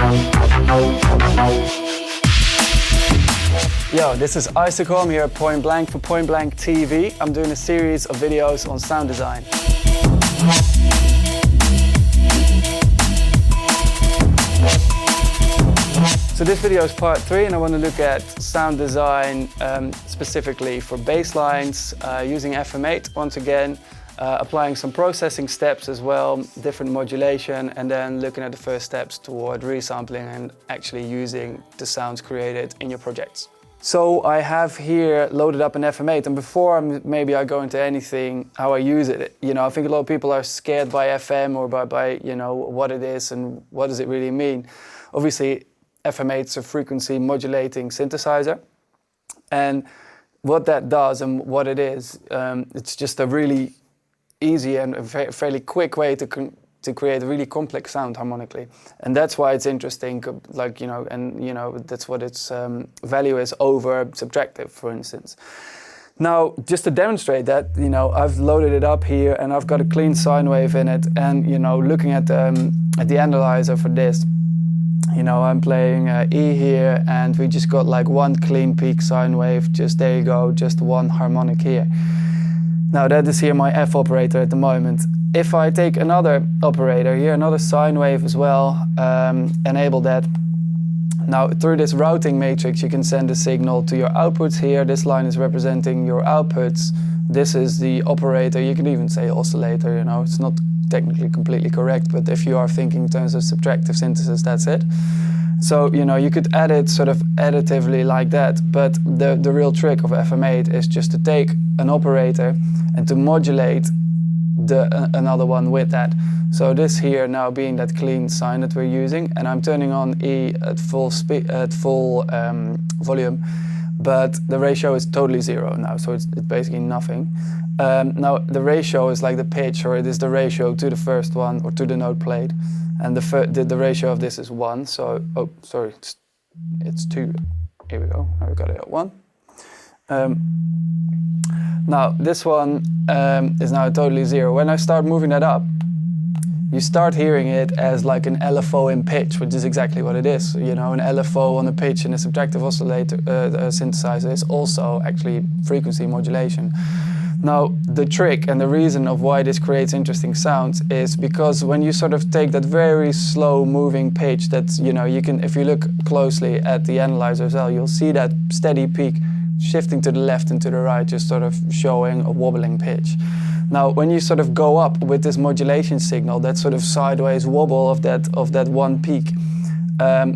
Yo, this is Icicle. I'm here at Point Blank for Point Blank TV. I'm doing a series of videos on sound design. So this video is part 3 and I want to look at sound design specifically for bass lines, using FM8 once again, applying some processing steps as well, different modulation, and then looking at the first steps toward resampling and actually using the sounds created in your projects. So I have here loaded up an FM8, and before maybe I go into anything, how I use it, you know, I think a lot of people are scared by FM or by you know, what it is and what does it really mean. Obviously, FM8 is a frequency modulating synthesizer, and what that does and what it is, it's just a really easy and a fairly quick way to create a really complex sound harmonically, and that's why it's interesting. Like, you know, and you know, that's what its value is over subtractive, for instance. Now, just to demonstrate that, you know, I've loaded it up here and I've got a clean sine wave in it, and you know, looking at the analyzer for this, you know, I'm playing E here, and we just got like one clean peak sine wave. Just there you go, just one harmonic here. Now that is here my F operator at the moment. If I take another operator here, another sine wave as well, enable that. Now through this routing matrix you can send a signal to your outputs here. This line is representing your outputs. This is the operator. You can even say oscillator, you know, it's not technically completely correct, but if you are thinking in terms of subtractive synthesis, that's it. So, you know, you could add it sort of additively like that, but the real trick of FM8 is just to take an operator and to modulate another one with that. So this here now being that clean sine that we're using, and I'm turning on E at full speed, at full volume, but the ratio is totally 0 now, so it's basically nothing. Now the ratio is like the pitch, or it is the ratio to the first one or to the note played, and the ratio of this is 1. So oh sorry, it's 2. Here we go. Now we got it at 1. Now this one is now totally 0. When I start moving that up, you start hearing it as like an LFO in pitch, which is exactly what it is. You know, an LFO on a pitch in a subtractive oscillator synthesizer is also actually frequency modulation. Now the trick and the reason of why this creates interesting sounds is because when you sort of take that very slow moving pitch, that's, you know, you can, if you look closely at the analyzer as well, you'll see that steady peak shifting to the left and to the right, just sort of showing a wobbling pitch. Now, when you sort of go up with this modulation signal, that sort of sideways wobble of that one peak,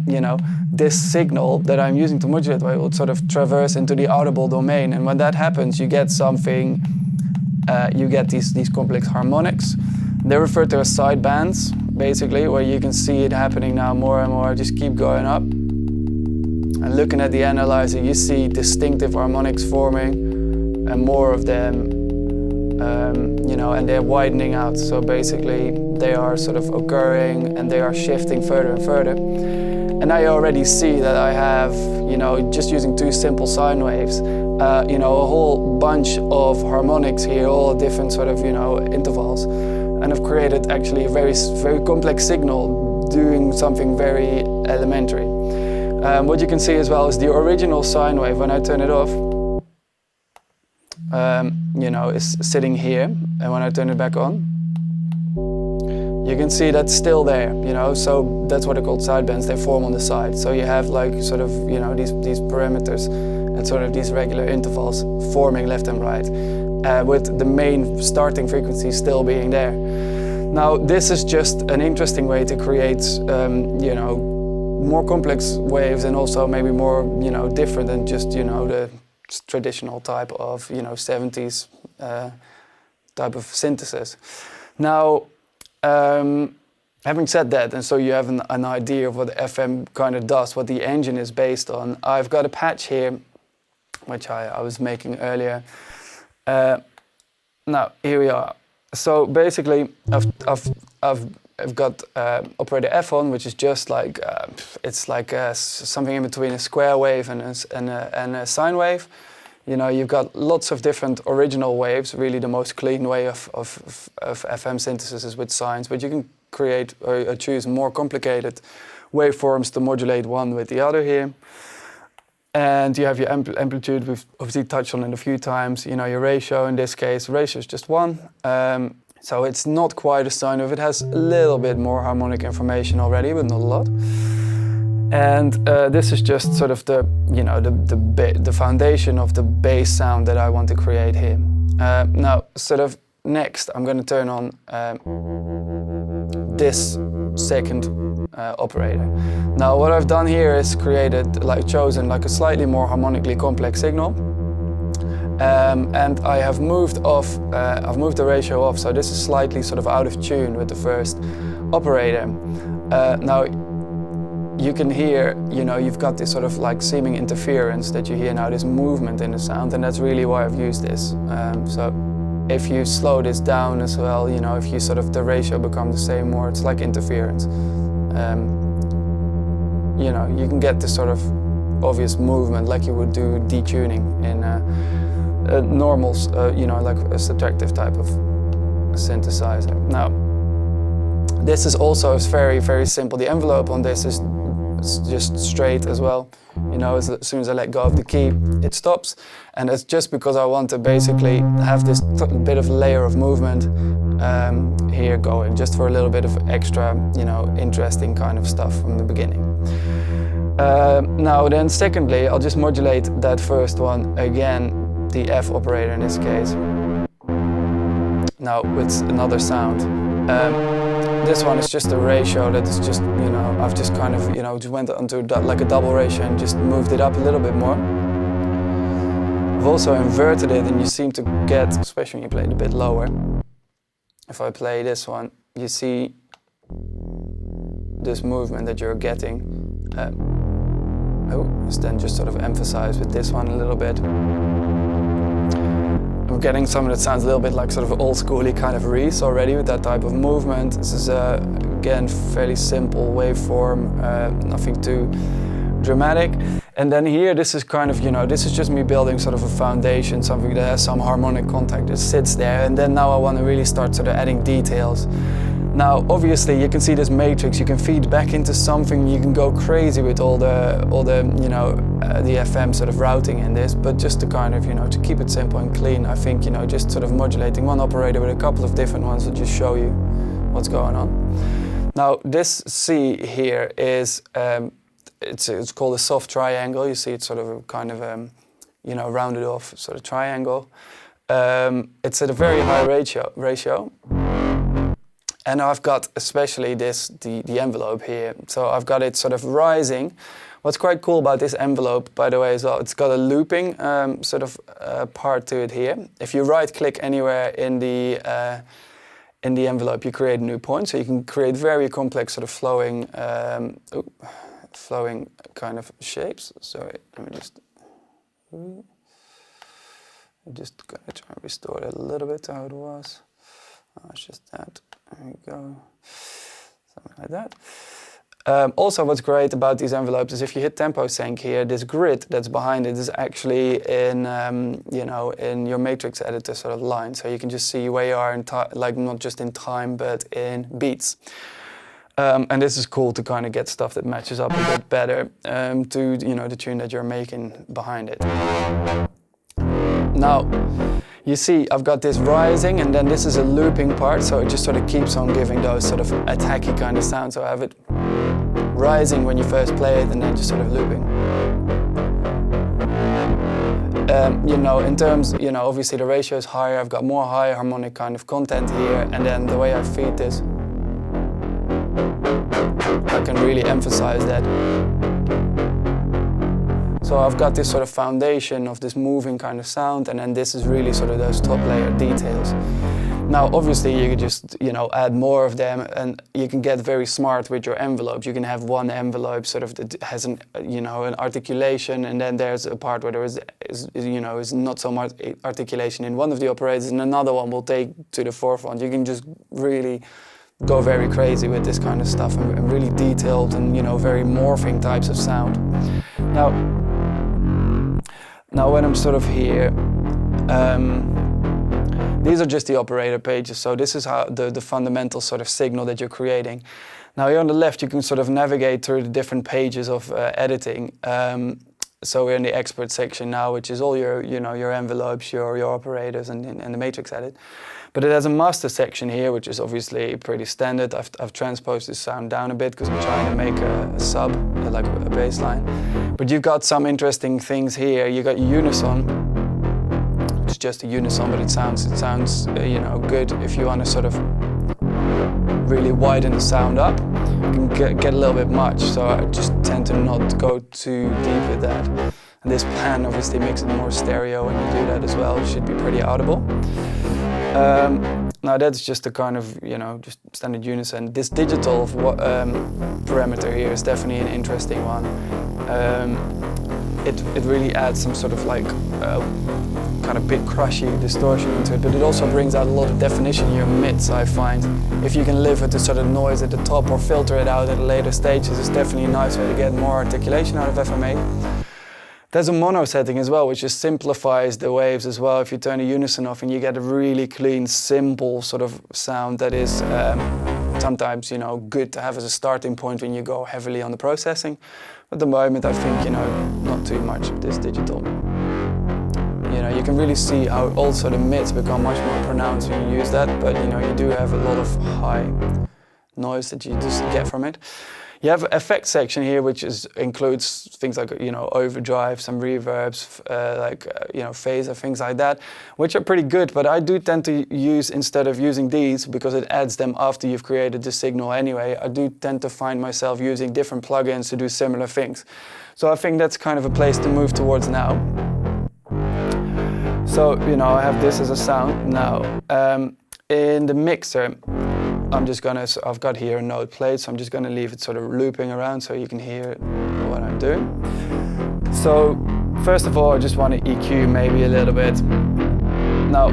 you know, this signal that I'm using to modulate will sort of traverse into the audible domain, and when that happens, you get something. You get these complex harmonics. They're referred to as side bands, basically, where you can see it happening now more and more. Just keep going up. And looking at the analyzer, you see distinctive harmonics forming, and more of them, you know, and they're widening out. So basically, they are sort of occurring, and they are shifting further and further. And I already see that I have, you know, just using 2 simple sine waves, you know, a whole bunch of harmonics here, all different sort of, you know, intervals. And I've created actually a very, very complex signal doing something very elementary. What you can see as well is the original sine wave, when I turn it off, you know, is sitting here, and when I turn it back on, you can see that's still there, you know, so that's what are called sidebands. They form on the side. So you have like sort of, you know, these parameters and sort of these regular intervals forming left and right, with the main starting frequency still being there. Now, this is just an interesting way to create, you know, more complex waves, and also maybe more, you know, different than just, you know, the traditional type of, you know, 70s type of synthesis. Now, having said that, and so you have an idea of what FM kind of does, what the engine is based on, I've got a patch here, which I was making earlier. Now, here we are. So basically, I've got operator F on, which is just like, it's like something in between a square wave and a sine wave. You know, you've got lots of different original waves. Really, the most clean way of FM synthesis is with sines, but you can create or choose more complicated waveforms to modulate one with the other here. And you have your amplitude, we've obviously touched on it a few times, you know, your ratio in this case, ratio is just 1. So it's not quite a sine wave, it has a little bit more harmonic information already, but not a lot. And this is just sort of the, you know, the foundation of the bass sound that I want to create here. Now, sort of next, I'm going to turn on this second operator. Now, what I've done here is chosen like a slightly more harmonically complex signal, and I have moved the ratio off, so this is slightly sort of out of tune with the first operator. Now, you can hear, you know, you've got this sort of like seeming interference that you hear now, this movement in the sound, and that's really why I've used this. So if you slow this down as well, you know, if you sort of, the ratio becomes the same more, it's like interference. You know, you can get this sort of obvious movement like you would do detuning in a normal, you know, like a subtractive type of synthesizer. Now, this is also very, very simple. The envelope on this is just straight as well. You know, as soon as I let go of the key, it stops. And it's just because I want to basically have this bit of layer of movement here going, just for a little bit of extra, you know, interesting kind of stuff from the beginning. Now then, secondly, I'll just modulate that first one again, the F operator in this case. Now with another sound. This one is just a ratio that is just, you know, I've just kind of, you know, just went onto like a double ratio and just moved it up a little bit more. I've also inverted it, and you seem to get, especially when you play it a bit lower. If I play this one, you see this movement that you're getting. It's then just sort of emphasized with this one a little bit. I'm getting something that sounds a little bit like sort of old schooly kind of Reese already with that type of movement. This is again fairly simple waveform, nothing too dramatic. And then here, this is kind of, you know, this is just me building sort of a foundation, something that has some harmonic contact that sits there. And then now I want to really start sort of adding details. Now, obviously, you can see this matrix. You can feed back into something. You can go crazy with all the you know, the FM sort of routing in this. But just to kind of, you know, to keep it simple and clean, I think, you know, just sort of modulating one operator with a couple of different ones will just show you what's going on. Now, this C here is it's called a soft triangle. You see, it's sort of a kind of you know, rounded off sort of triangle. It's at a very high ratio. And I've got especially the envelope here. So I've got it sort of rising. What's quite cool about this envelope, by the way, is it's got a looping sort of part to it here. If you right-click anywhere in the envelope, you create a new point. So you can create very complex sort of flowing kind of shapes. Sorry, let me just gonna try and restore it a little bit to how it was. Oh, it's just that. There we go. Something like that. Also, what's great about these envelopes is if you hit tempo sync here, this grid that's behind it is actually in, you know, in your matrix editor sort of line. So you can just see where you are in time, like not just in time, but in beats. And this is cool to kind of get stuff that matches up a bit better to, you know, the tune that you're making behind it. Now, you see, I've got this rising, and then this is a looping part, so it just sort of keeps on giving those sort of attacky kind of sounds. So I have it rising when you first play it, and then just sort of looping. You know, in terms, you know, obviously the ratio is higher. I've got more high harmonic kind of content here, and then the way I feed this, I can really emphasize that. So I've got this sort of foundation of this moving kind of sound, and then this is really sort of those top layer details. Now, obviously, you can just, you know, add more of them, and you can get very smart with your envelopes. You can have one envelope sort of that has an, you know, an articulation, and then there's a part where there is you know, is not so much articulation in one of the operators, and another one will take to the forefront. You can just really go very crazy with this kind of stuff, and really detailed and, you know, very morphing types of sound. Now when I'm sort of here, these are just the operator pages, so this is how the fundamental sort of signal that you're creating. Now here on the left, you can sort of navigate through the different pages of editing. So we're in the expert section now, which is all your, your envelopes, your operators, and the matrix edit. But it has a master section here, which is obviously pretty standard. I've transposed this sound down a bit because I'm trying to make a sub, like a bass line. But you've got some interesting things here. You got your unison, which is just a unison, but it sounds good if you want to sort of really widen the sound up. It can get a little bit much, so I just tend to not go too deep with that. And this pan obviously makes it more stereo when you do that as well. It should be pretty audible. Now that's just a kind of, just standard unison. This digital parameter here is definitely an interesting one. It really adds some sort of like kind of big crushy distortion into it, but it also brings out a lot of definition in your mids, I find. If you can live with the sort of noise at the top or filter it out at a later stages, it's definitely a nice way to get more articulation out of FM8. There's a mono setting as well, which just simplifies the waves as well. If you turn the unison off and you get a really clean, simple sort of sound that is sometimes, good to have as a starting point when you go heavily on the processing. At the moment, I think, not too much of this digital. You can really see how also the mids become much more pronounced when you use that, but you do have a lot of high noise that you just get from it. You have an effect section here, which includes things like overdrive, some reverbs, phaser, things like that, which are pretty good. But I do tend to use, instead of using these, because it adds them after you've created the signal anyway, I do tend to find myself using different plugins to do similar things. So I think that's kind of a place to move towards now. So I have this as a sound now. In the mixer, I've got here a note played, so I'm just gonna leave it sort of looping around so you can hear what I'm doing. So, first of all, I just want to EQ maybe a little bit. Now,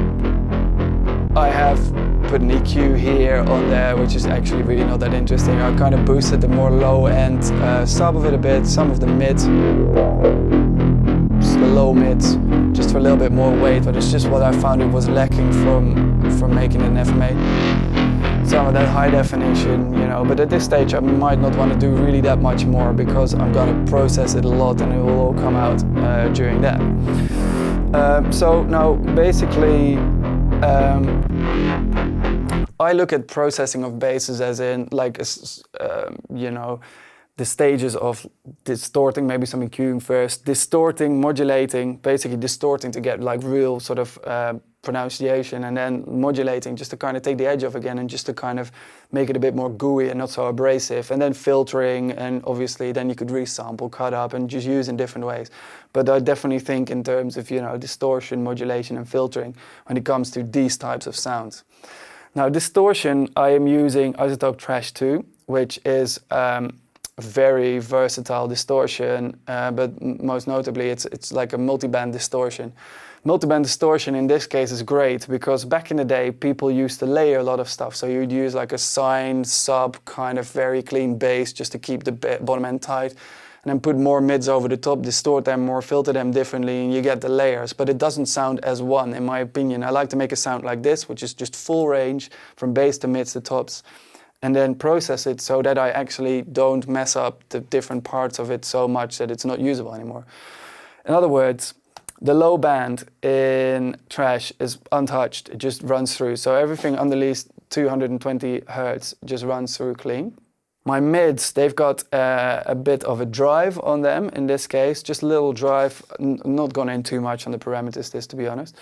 I have put an EQ here on there, which is actually really not that interesting. I kind of boosted the more low-end sub of it a bit, some of the mids, just the low mids, just for a little bit more weight, but it's just what I found it was lacking from making an FM8. Some of that high definition, but at this stage I might not want to do really that much more because I'm going to process it a lot and it will all come out during that. So now basically I look at processing of basses as in like, the stages of distorting, maybe some EQing first, distorting, modulating, basically distorting to get like real sort of pronunciation, and then modulating just to kind of take the edge off again and just to kind of make it a bit more gooey and not so abrasive, and then filtering, and obviously then you could resample, cut up, and just use in different ways. But I definitely think in terms of, distortion, modulation, and filtering when it comes to these types of sounds. Now, distortion, I am using Icicle Trash 2, which is very versatile distortion, but most notably it's like a multiband distortion. Multiband distortion in this case is great because back in the day people used to layer a lot of stuff, so you'd use like a sine, sub, kind of very clean bass just to keep the bottom end tight, and then put more mids over the top, distort them more, filter them differently, and you get the layers, but it doesn't sound as one in my opinion. I like to make a sound like this, which is just full range from bass to mids to tops, and then process it so that I actually don't mess up the different parts of it so much that it's not usable anymore. In other words, the low band in Trash is untouched, it just runs through. So everything underneath 220 Hertz just runs through clean. My mids, they've got a bit of a drive on them in this case, just a little drive, not gone in too much on the parameters this, to be honest.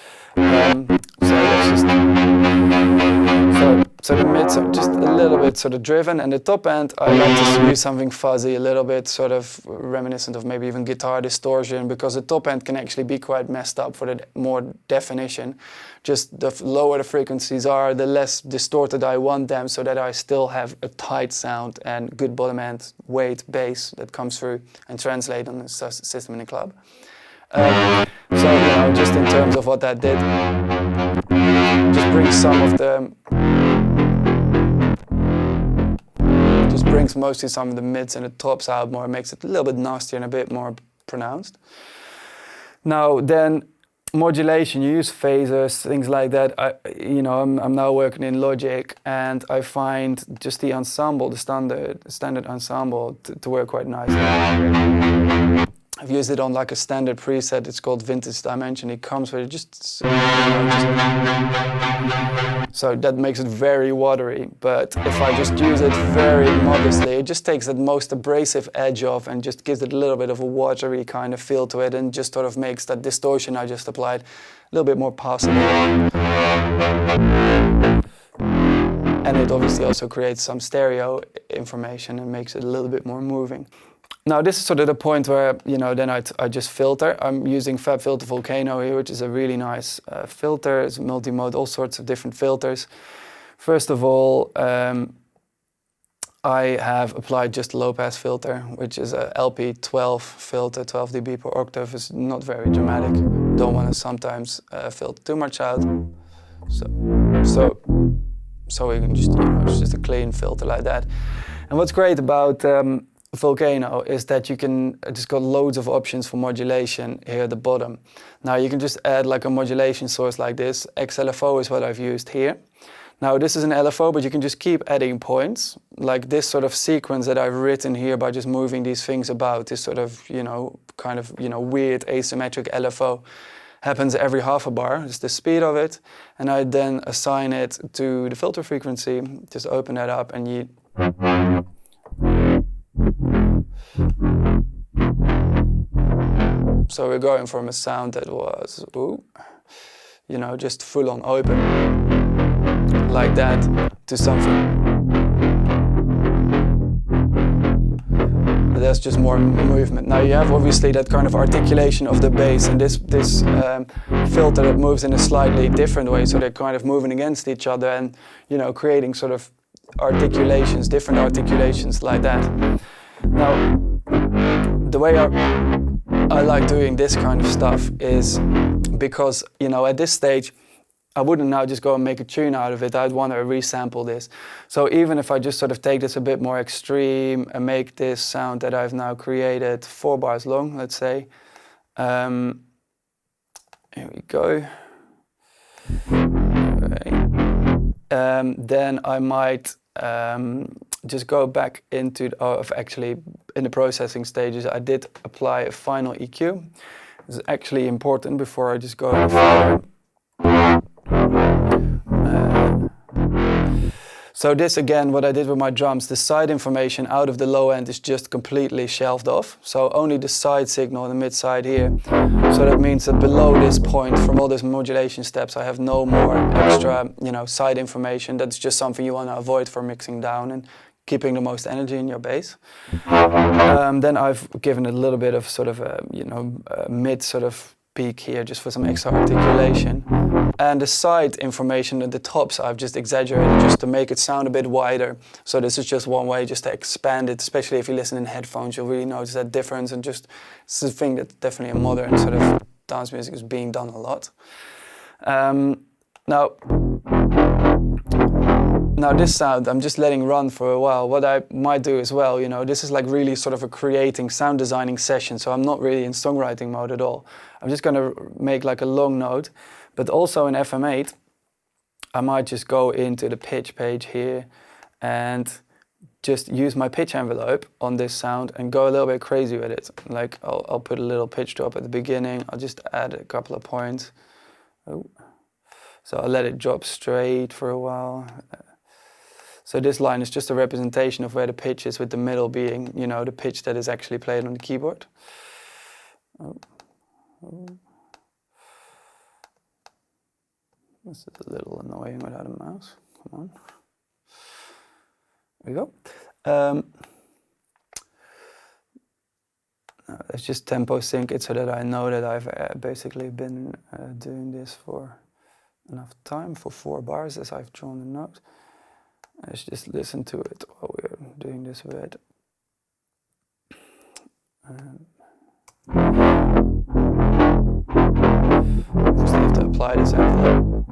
So the mids are just a little bit sort of driven, and the top end I like to use something fuzzy, a little bit sort of reminiscent of maybe even guitar distortion, because the top end can actually be quite messed up for the more definition. Just the lower the frequencies are, the less distorted I want them, so that I still have a tight sound and good bottom end weight bass that comes through and translate on the system in the club. So just in terms of what that did, just brings some of the mostly some of the mids and the tops out more, makes it a little bit nastier and a bit more pronounced. Now then, modulation, you use phasers, things like that. I'm now working in Logic, and I find just the ensemble, the standard ensemble, to work quite nicely. I've used it on like a standard preset. It's called Vintage Dimension. It comes with it so that makes it very watery. But if I just use it very modestly, it just takes that most abrasive edge off and just gives it a little bit of a watery kind of feel to it, and just sort of makes that distortion I just applied a little bit more passable. And it obviously also creates some stereo information and makes it a little bit more moving. Now this is sort of the point where, then I just filter. I'm using FabFilter Volcano here, which is a really nice filter. It's multi-mode, all sorts of different filters. First of all, I have applied just a low-pass filter, which is a LP12 filter, 12 dB per octave. It's not very dramatic. Don't want to sometimes filter too much out. So we can just, it's just a clean filter like that. And what's great about Volcano is that you can just got loads of options for modulation here at the bottom. Now you can just add like a modulation source like this. XLFO is what I've used here. Now this is an LFO, but you can just keep adding points, like this sort of sequence that I've written here by just moving these things about. This sort of, weird asymmetric LFO happens every half a bar. It's the speed of it, and I then assign it to the filter frequency. Just open that up, and you. So we're going from a sound that was, just full on open, like that, to something that's just more movement. Now you have obviously that kind of articulation of the bass, and this filter that moves in a slightly different way, so they're kind of moving against each other and, creating sort of articulations, different articulations like that. Now, the way I like doing this kind of stuff is because, at this stage, I wouldn't now just go and make a tune out of it. I'd want to resample this. So even if I just sort of take this a bit more extreme and make this sound that I've now created 4 bars long, let's say. Here we go. Then I might just go back into, actually in the processing stages, I did apply a final EQ. This is actually important before I just go any further. So this again, what I did with my drums, the side information out of the low end is just completely shelved off. So only the side signal, the mid side here. So that means that below this point, from all those modulation steps, I have no more extra, side information. That's just something you want to avoid for mixing down and keeping the most energy in your bass. Then I've given it a little bit of sort of a, mid sort of peak here, just for some extra articulation. And the side information at the tops I've just exaggerated just to make it sound a bit wider. So this is just one way just to expand it, especially if you listen in headphones, you'll really notice that difference. And just, it's a thing that definitely in modern sort of dance music is being done a lot. Now this sound, I'm just letting run for a while. What I might do as well, this is like really sort of a creating, sound designing session, so I'm not really in songwriting mode at all. I'm just gonna make like a long note, but also in FM8, I might just go into the pitch page here and just use my pitch envelope on this sound and go a little bit crazy with it. Like I'll put a little pitch drop at the beginning, I'll just add a couple of points. Oh. So I'll let it drop straight for a while. So this line is just a representation of where the pitch is, with the middle being, the pitch that is actually played on the keyboard. This is a little annoying without a mouse. Come on. There we go. Let's just tempo sync it so that I know that I've basically been doing this for enough time, for 4 bars as I've drawn the note. Let's just listen to it while we're doing this with. Just have to apply this envelope.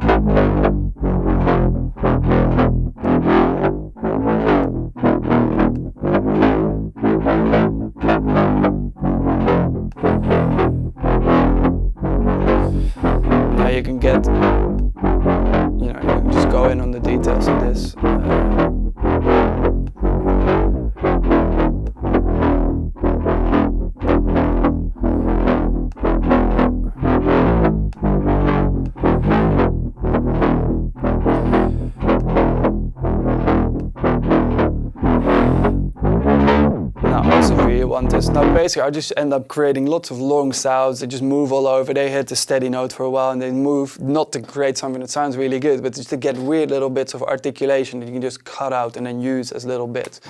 if we want this. Now basically I just end up creating lots of long sounds that just move all over. They hit the steady note for a while and they move, not to create something that sounds really good, but just to get weird little bits of articulation that you can just cut out and then use as little bits.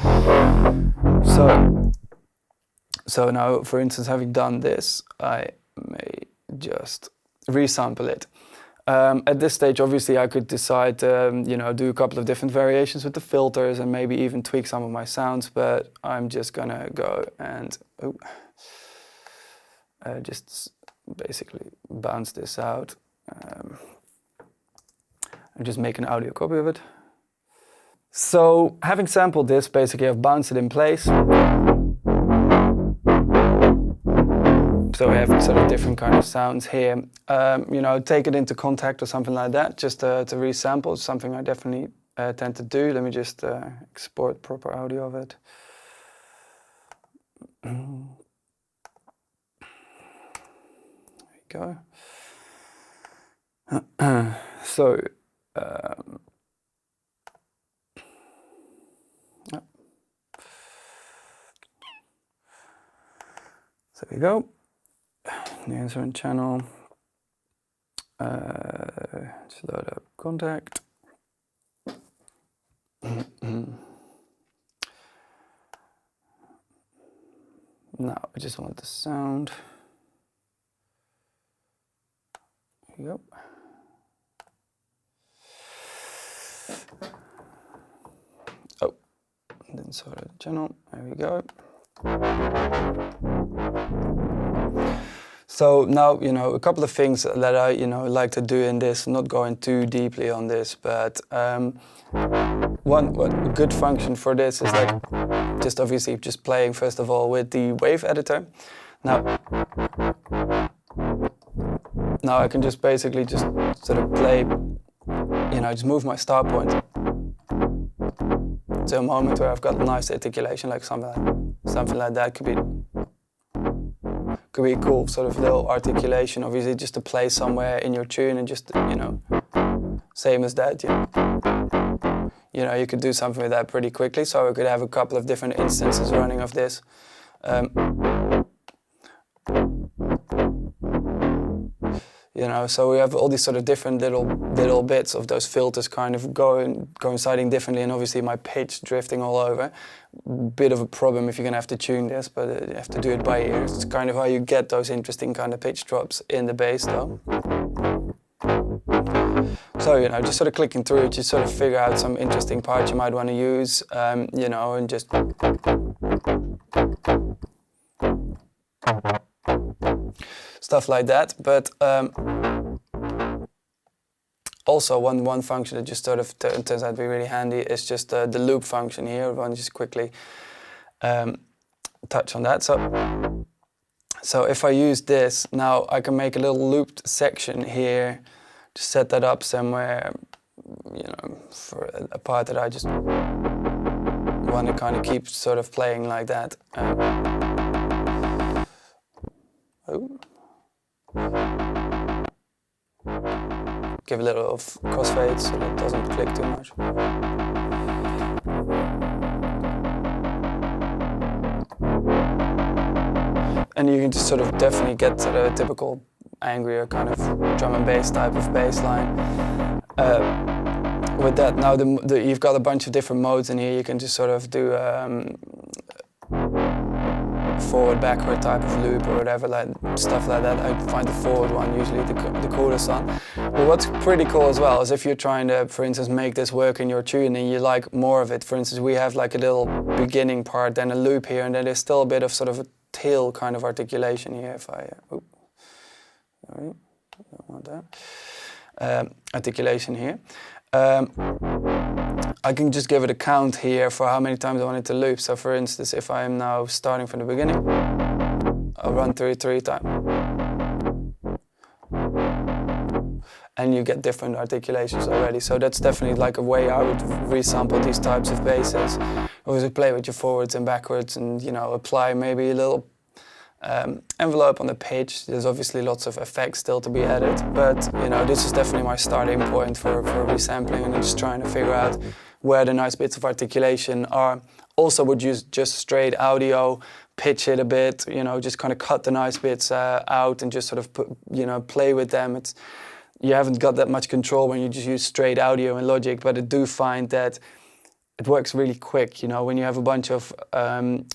So now, for instance, having done this, I may just resample it. At this stage, obviously, I could decide to, do a couple of different variations with the filters and maybe even tweak some of my sounds, but I'm just gonna go and just basically bounce this out and just make an audio copy of it. So, having sampled this, basically I've bounced it in place. So we have sort of different kind of sounds here. Take it into Contact or something like that, just to resample. It's something I definitely tend to do. Let me just export proper audio of it. There we go. So there we go. New instrument channel. Just load up Contact. Now I just want the sound. There you go. Oh, didn't sort of the channel. There we go. So now, a couple of things that I, like to do in this, not going too deeply on this, but one good function for this is like, just obviously just playing first of all with the wave editor. Now I can just basically just sort of play, just move my start point to a moment where I've got nice articulation, like something like that could be cool, sort of little articulation, obviously just to play somewhere in your tune and just, same as that, you could do something with that pretty quickly. So I could have a couple of different instances running of this. So we have all these sort of different little bits of those filters kind of coinciding differently, and obviously my pitch drifting all over. Bit of a problem if you're gonna have to tune this, but you have to do it by ear. It's kind of how you get those interesting kind of pitch drops in the bass though. So, just sort of clicking through it, you sort of figure out some interesting parts you might want to use, and just stuff like that. But also one function that just sort of turns out to be really handy is just the loop function here. I want to just quickly touch on that. So if I use this, now I can make a little looped section here, just set that up somewhere, for a part that I just want to kind of keep sort of playing like that. Give a little of crossfade so that it doesn't click too much. And you can just sort of definitely get to the typical angrier kind of drum and bass type of bass line. With that, now you've got a bunch of different modes in here. You can just sort of do forward, backward type of loop or whatever, like stuff like that. I find the forward one usually the coolest one. But what's pretty cool as well is if you're trying to, for instance, make this work in your tune and you like more of it. For instance, we have like a little beginning part, then a loop here, and then there's still a bit of sort of a tail kind of articulation here. If I, sorry, don't want that. Articulation here. I can just give it a count here for how many times I want it to loop. So for instance, if I am now starting from the beginning, I'll run through it 3 times. And you get different articulations already. So that's definitely like a way I would resample these types of basses. Always play with your forwards and backwards and, apply maybe a little envelope on the pitch. There's obviously lots of effects still to be added, but this is definitely my starting point for resampling, and I'm just trying to figure out where the nice bits of articulation are. Also would use just straight audio, pitch it a bit, you know, just kind of cut the nice bits out and just sort of put, you know, play with them. You haven't got that much control when you just use straight audio and Logic, but I do find that it works really quick. You know, when you have a bunch of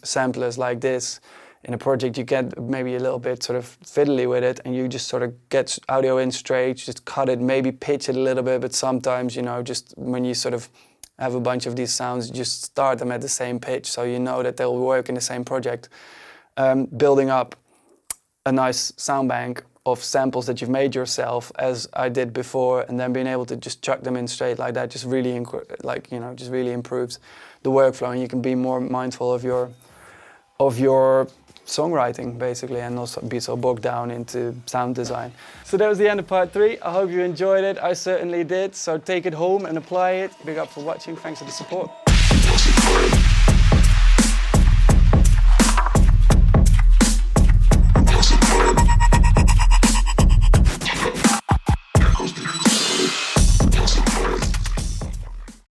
samplers like this in a project, you get maybe a little bit sort of fiddly with it, and you just sort of get audio in straight, just cut it, maybe pitch it a little bit, but sometimes, you know, just when you sort of have a bunch of these sounds, just start them at the same pitch, so you know that they'll work in the same project. Building up a nice sound bank of samples that you've made yourself, as I did before, and then being able to just chuck them in straight like that, just really, just really improves the workflow, and you can be more mindful of your songwriting, basically, and not be so bogged down into sound design. So that was the end of part 3. I hope you enjoyed it. I certainly did. So take it home and apply it. Big up for watching. Thanks for the support.